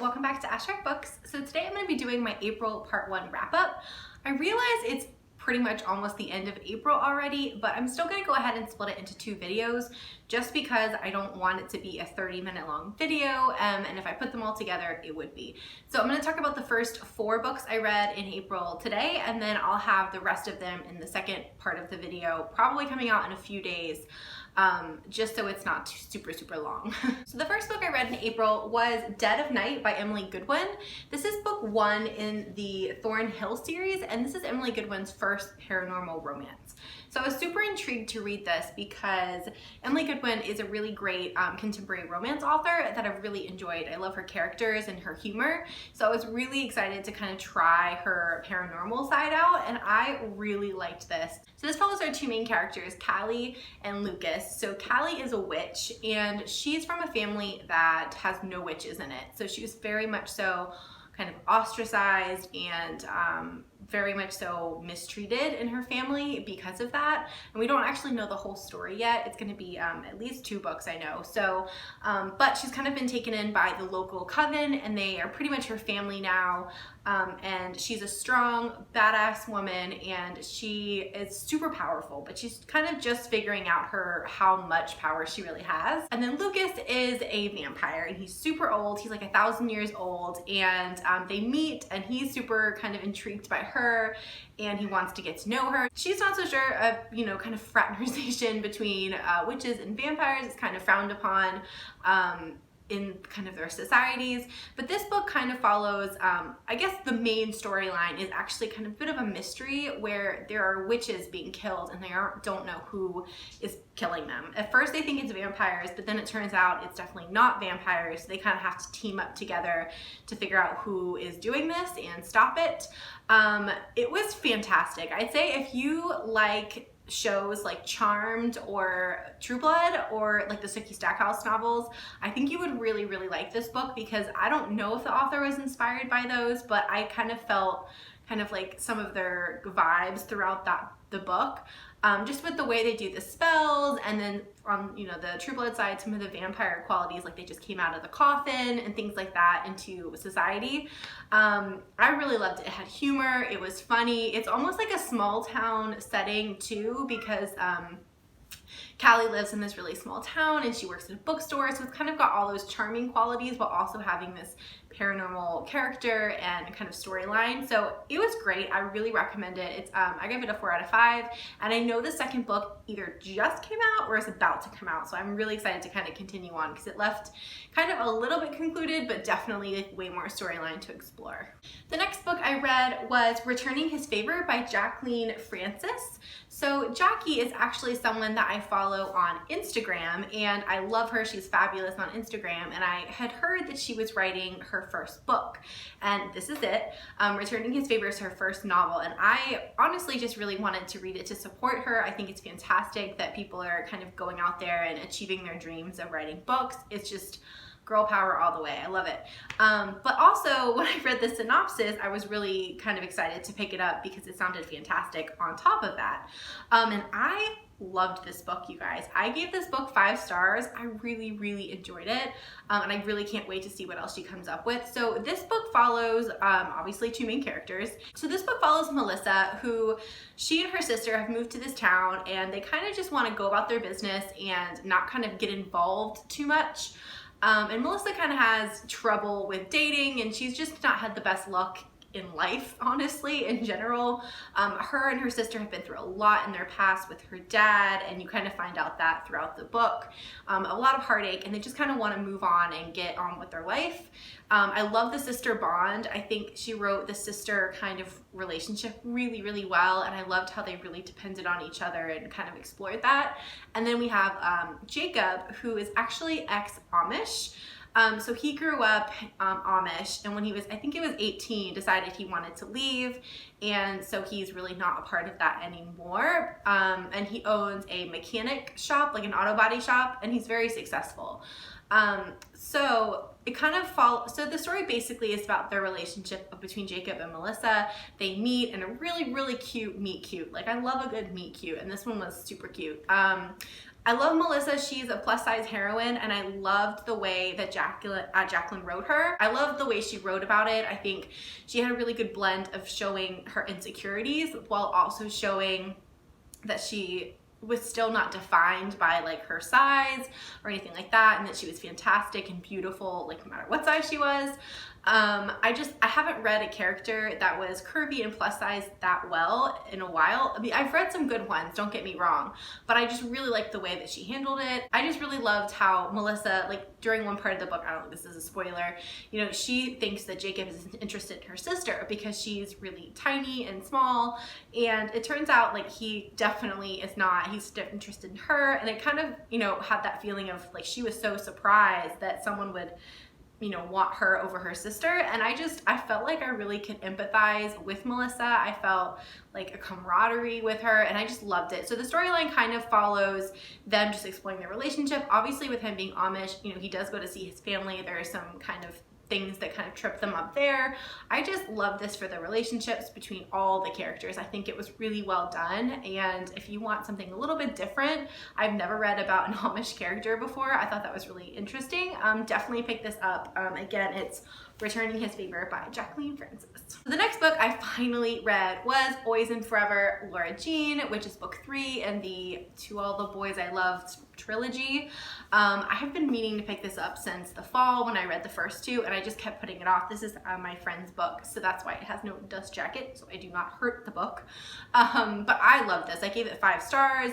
welcome back to Ashtract Books. So today I'm going to be doing my April part 1 wrap up. I realize it's pretty much almost the end of April already, but I'm still going to go ahead and split it into 2 videos just because I don't want it to be a 30-minute long video, and if I put them all together it would be. So I'm going to talk about the first 4 books I read in April today, and then I'll have the rest of them in the second part of the video, probably coming out in a few days. Just so it's not super long. So the first book I read in April was Dead of Night by Emily Goodwin. This is book 1 in the Thornhill series, and this is Emily Goodwin's first paranormal romance. So I was super intrigued to read this because Emily Goodwin is a really great contemporary romance author that I've really enjoyed. I love her characters and her humor, so I was really excited to kind of try her paranormal side out, and I really liked this. So this follows our 2 main characters, Callie and Lucas. So Callie is a witch, and she's from a family that has no witches in it. So she was very much so kind of ostracized and very much so mistreated in her family because of that. And we don't actually know the whole story yet. It's going to be at least 2 books, I know. So, but she's kind of been taken in by the local coven, and they are pretty much her family now. And she's a strong, badass woman, and she is super powerful, but she's kind of just figuring out how much power she really has. And then Lucas is a vampire, and he's super old. He's like 1,000 years old, and they meet, and he's super kind of intrigued by her, and he wants to get to know her. She's not so sure of, kind of fraternization between witches and vampires. It's kind of frowned upon in kind of their societies, but this book kind of follows, I guess the main storyline is actually kind of a bit of a mystery where there are witches being killed and they don't know who is killing them. At first they think it's vampires, but then it turns out it's definitely not vampires, so they kind of have to team up together to figure out who is doing this and stop it. It was fantastic. I'd say if you like shows like Charmed or True Blood or like the Sookie Stackhouse novels, I think you would really like this book, because I don't know if the author was inspired by those, but I kind of felt kind of like some of their vibes throughout the book. Just with the way they do the spells, and then on the True Blood side, some of the vampire qualities, like they just came out of the coffin and things like that into society. I really loved it. It had humor, it was funny. It's almost like a small town setting too, because Callie lives in this really small town and she works in a bookstore, so it's kind of got all those charming qualities while also having this paranormal character and kind of storyline. So it was great. I really recommend it. It's I give it a 4 out of 5, and I know the second book either just came out or is about to come out, so I'm really excited to kind of continue on because it left kind of a little bit concluded, but definitely like way more storyline to explore. The next book I read was Returning His Favor by Jacqueline Francis. So Jackie is actually someone that I follow on Instagram, and I love her. She's fabulous on Instagram, and I had heard that she was writing her first book, and this is it. Returning His Favor is her first novel, and I honestly just really wanted to read it to support her. I think it's fantastic that people are kind of going out there and achieving their dreams of writing books. It's just girl power all the way. I love it. But also when I read the synopsis, I was really kind of excited to pick it up because it sounded fantastic on top of that. And I loved this book, you guys. I gave this book 5 stars. I really enjoyed it, and I really can't wait to see what else she comes up with. So this book follows obviously 2 main characters. So this book follows Melissa, who she and her sister have moved to this town, and they kind of just want to go about their business and not kind of get involved too much. And Melissa kind of has trouble with dating, and she's just not had the best luck in life, honestly, in general. Her and her sister have been through a lot in their past with her dad, and you kind of find out that throughout the book. A lot of heartache, and they just kind of want to move on and get on with their life. I love the sister bond. I think she wrote the sister kind of relationship really well, and I loved how they really depended on each other and kind of explored that. And then we have Jacob, who is actually ex-Amish. So he grew up Amish, and when he was, I think it was 18, decided he wanted to leave, and so he's really not a part of that anymore. And he owns a mechanic shop, like an auto body shop, and he's very successful. So it kind of so the story basically is about their relationship between Jacob and Melissa. They meet in a really cute meet cute. Like, I love a good meet cute, and this one was super cute. I love Melissa. She's a plus size heroine, and I loved the way that Jacqueline wrote her. I loved the way she wrote about it. I think she had a really good blend of showing her insecurities while also showing that she was still not defined by like her size or anything like that, and that she was fantastic and beautiful like no matter what size she was. I haven't read a character that was curvy and plus size that well in a while. I mean, I've read some good ones, don't get me wrong, but I just really liked the way that she handled it. I just really loved how Melissa, like during one part of the book, I don't think this is a spoiler, you know, she thinks that Jacob is interested in her sister because she's really tiny and small, and it turns out like he definitely is not. He's interested in her, and it kind of, you know, had that feeling of like she was so surprised that someone would, you know, want her over her sister. And I felt like I really could empathize with Melissa. I felt like a camaraderie with her, and I just loved it. So the storyline kind of follows them just exploring their relationship. Obviously with him being Amish, you know, he does go to see his family. There are some kind of things that kind of trip them up there. I just love this for the relationships between all the characters. I think it was really well done, and if you want something a little bit different, I've never read about an Amish character before. I thought that was really interesting. Definitely pick this up. Again, it's Returning His Favor by Jacqueline Francis. So the next book I finally read was Always and Forever, Laura Jean, which is book 3 in the To All the Boys I Loved trilogy. I have been meaning to pick this up since the fall when I read the first 2, and I just kept putting it off. This is my friend's book, so that's why it has no dust jacket, so I do not hurt the book. But I love this. I gave it 5 stars.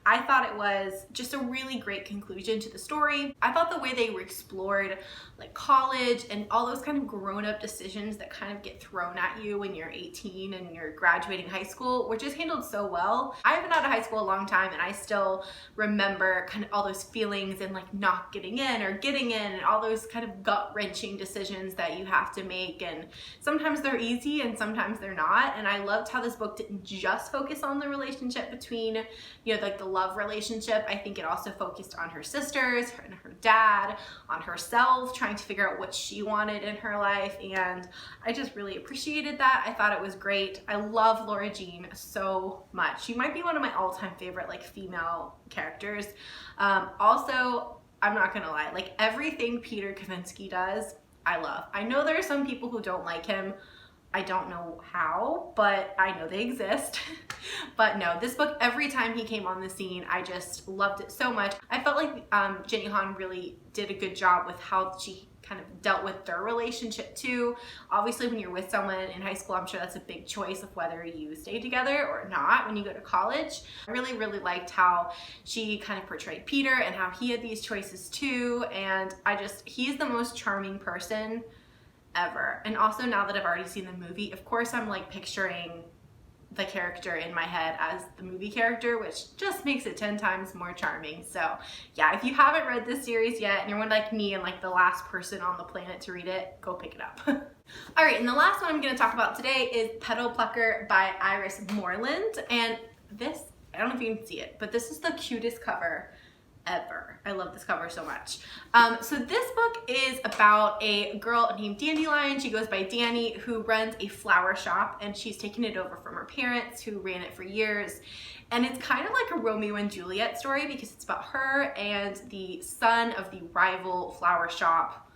I thought it was just a really great conclusion to the story. I thought the way they explored like college and all those kind of grown-up decisions that kind of get thrown at you when you're 18 and you're graduating high school were just handled so well. I haven't been out of high school a long time, and I still remember kind of all those feelings and like not getting in or getting in and all those kind of gut-wrenching decisions that you have to make, and sometimes they're easy and sometimes they're not. And I loved how this book didn't just focus on the relationship between, you know, like the love relationship. I think it also focused on her sisters and her dad, on herself, trying to figure out what she wanted in her life, and I just really appreciated that. I thought it was great. I love Laura Jean so much. She might be one of my all-time favorite like female characters. Also, I'm not gonna lie, like everything Peter Kavinsky does, I love. I know there are some people who don't like him. I don't know how, but I know they exist. But no, this book, every time he came on the scene, I just loved it so much. I felt like Jenny Han really did a good job with how she kind of dealt with their relationship too. Obviously, when you're with someone in high school, I'm sure that's a big choice of whether you stay together or not when you go to college. I really, really liked how she kind of portrayed Peter and how he had these choices too. And he's the most charming person ever. And also, now that I've already seen the movie, of course I'm like picturing the character in my head as the movie character, which just makes it 10 times more charming. So yeah, if you haven't read this series yet and you're one like me and like the last person on the planet to read it, go pick it up. All right, and the last one I'm going to talk about today is Petal Plucker by Iris Morland. And this, I don't know if you can see it, but this is the cutest cover ever. I love this cover so much. So this book is about a girl named Dandelion. She goes by Danny, who runs a flower shop, and she's taken it over from her parents who ran it for years. And it's kind of like a Romeo and Juliet story because it's about her and the son of the rival flower shop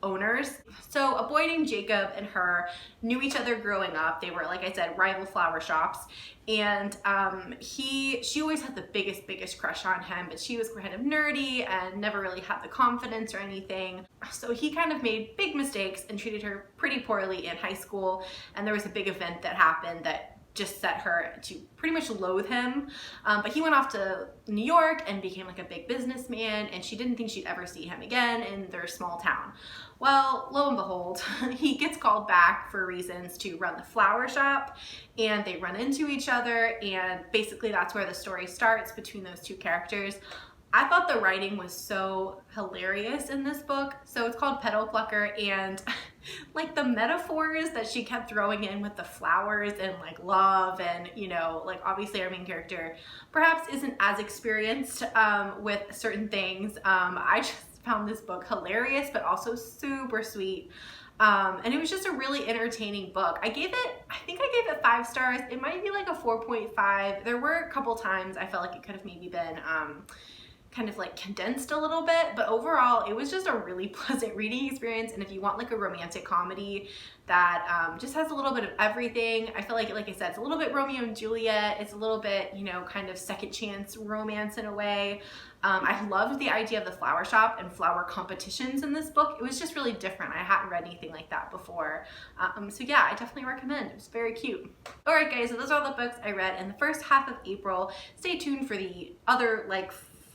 owners. So a boy named Jacob and her knew each other growing up. They were, like I said, rival flower shops, and she always had the biggest crush on him, but she was kind of nerdy and never really had the confidence or anything. So he kind of made big mistakes and treated her pretty poorly in high school, and there was a big event that happened that just set her to pretty much loathe him. But he went off to New York and became like a big businessman, and she didn't think she'd ever see him again in their small town. Well, lo and behold, he gets called back for reasons to run the flower shop, and they run into each other, and basically that's where the story starts between those two characters. I thought the writing was so hilarious in this book. So it's called Petal Plucker, and like the metaphors that she kept throwing in with the flowers and like love, and you know, like obviously our main character perhaps isn't as experienced with certain things. I just found this book hilarious, but also super sweet. And it was just a really entertaining book. I think I gave it 5 stars. It might be like a 4.5. There were a couple times I felt like it could have maybe been kind of like condensed a little bit, but overall it was just a really pleasant reading experience. And if you want like a romantic comedy that just has a little bit of everything, I feel like I said, it's a little bit Romeo and Juliet, it's a little bit, you know, kind of second chance romance in a way. I loved the idea of the flower shop and flower competitions in this book. It was just really different. I hadn't read anything like that before. So yeah, I definitely recommend. It was very cute. All right guys, so those are all the books I read in the first half of April. Stay tuned for the other like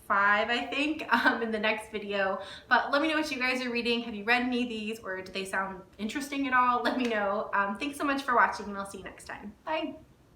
5, I think, in the next video. But let me know what you guys are reading. Have you read any of these, or do they sound interesting at all? Let me know. Thanks so much for watching, and I'll see you next time. Bye.